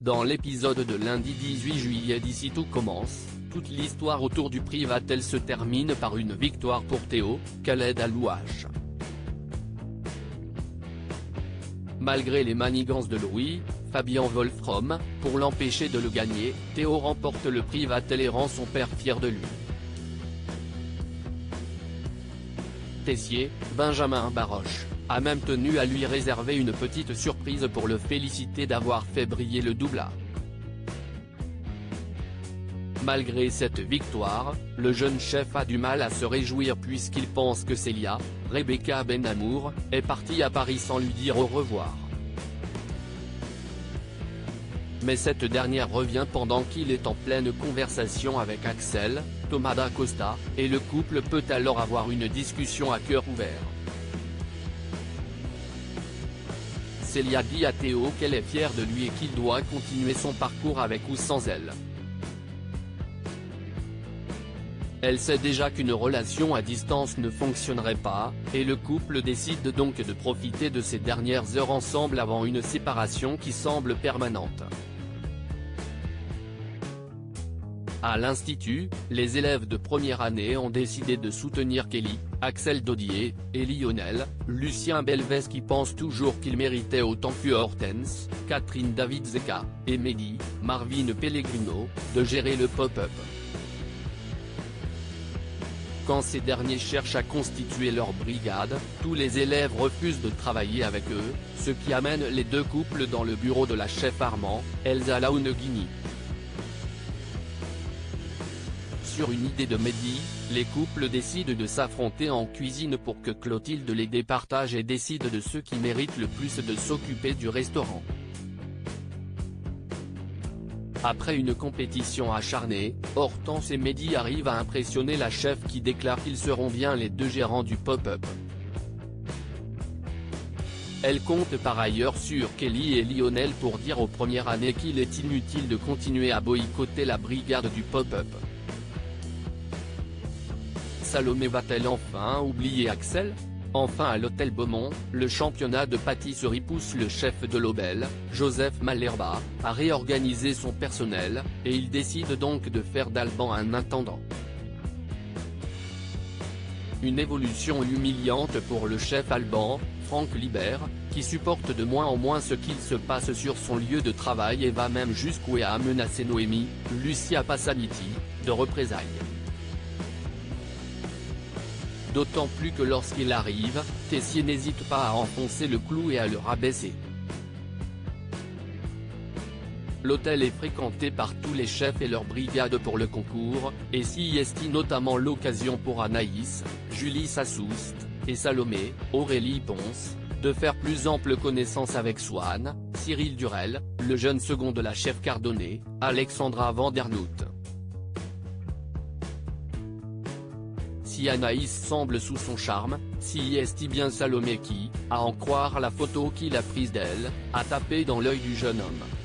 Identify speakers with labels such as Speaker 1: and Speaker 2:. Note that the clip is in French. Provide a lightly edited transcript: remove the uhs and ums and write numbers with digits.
Speaker 1: Dans l'épisode de lundi 18 juillet d'Ici tout commence, toute l'histoire autour du Privatel se termine par une victoire pour Théo, Khaled Alouache. Malgré les manigances de Louis, Fabien Wolfrom, pour l'empêcher de le gagner, Théo remporte le Privatel et rend son père fier de lui. Tessier, Benjamin Baroche, a même tenu à lui réserver une petite surprise pour le féliciter d'avoir fait briller le doublard. Malgré cette victoire, le jeune chef a du mal à se réjouir puisqu'il pense que Célia, Rebecca Benamour, est partie à Paris sans lui dire au revoir. Mais cette dernière revient pendant qu'il est en pleine conversation avec Axel, Thomas da Costa, et le couple peut alors avoir une discussion à cœur ouvert. Célia dit à Théo qu'elle est fière de lui et qu'il doit continuer son parcours avec ou sans elle. Elle sait déjà qu'une relation à distance ne fonctionnerait pas, et le couple décide donc de profiter de ces dernières heures ensemble avant une séparation qui semble permanente. À l'Institut, les élèves de première année ont décidé de soutenir Kelly, Axel Dodier, et Lionel, Lucien Belvez qui pense toujours qu'il méritait autant que Hortense, Catherine David-Zeka, et Mehdi, Marvin Pellegrino, de gérer le pop-up. Quand ces derniers cherchent à constituer leur brigade, tous les élèves refusent de travailler avec eux, ce qui amène les deux couples dans le bureau de la chef Armand, Elsa Laouneguini. Sur une idée de Mehdi, les couples décident de s'affronter en cuisine pour que Clotilde les départage et décide de ceux qui méritent le plus de s'occuper du restaurant. Après une compétition acharnée, Hortense et Mehdi arrivent à impressionner la chef qui déclare qu'ils seront bien les deux gérants du pop-up. Elle compte par ailleurs sur Kelly et Lionel pour dire aux premières années qu'il est inutile de continuer à boycotter la brigade du pop-up. Salomé va-t-elle enfin oublier Axel ? Enfin à l'hôtel Beaumont, le championnat de pâtisserie pousse le chef de l'Aubel, Joseph Malherba, à réorganiser son personnel, et il décide donc de faire d'Alban un intendant. Une évolution humiliante pour le chef Alban, Franck Libert, qui supporte de moins en moins ce qu'il se passe sur son lieu de travail et va même jusqu'où à menacer Noémie, Lucia Passaniti, de représailles. D'autant plus que lorsqu'il arrive, Tessier n'hésite pas à enfoncer le clou et à le rabaisser. L'hôtel est fréquenté par tous les chefs et leurs brigades pour le concours, et s'y est notamment l'occasion pour Anaïs, Julie Sassoust, et Salomé, Aurélie Ponce, de faire plus ample connaissance avec Swan, Cyril Durel, le jeune second de la chef Cardonnet, Alexandra Vandernoot. Si Anaïs semble sous son charme, si est bien Salomé qui, à en croire la photo qu'il a prise d'elle, a tapé dans l'œil du jeune homme.